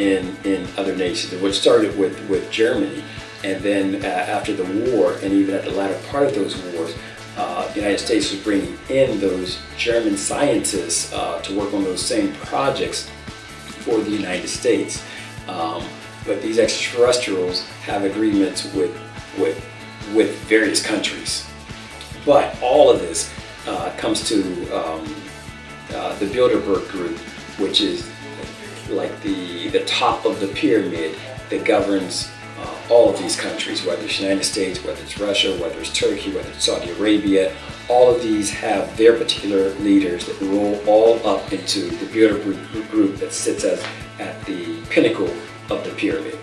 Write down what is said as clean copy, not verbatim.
in other nations, which started with Germany. And then after the war, and even at the latter part of those wars, the United States was bringing in those German scientists to work on those same projects for the United States. But these extraterrestrials have agreements with various countries. But all of this comes to the Bilderberg group, which is like the top of the pyramid that governs all of these countries, whether it's the United States, whether it's Russia, whether it's Turkey, whether it's Saudi Arabia. All of these have their particular leaders that roll all up into the Bilderberg group that sits at the pinnacle of the pyramid.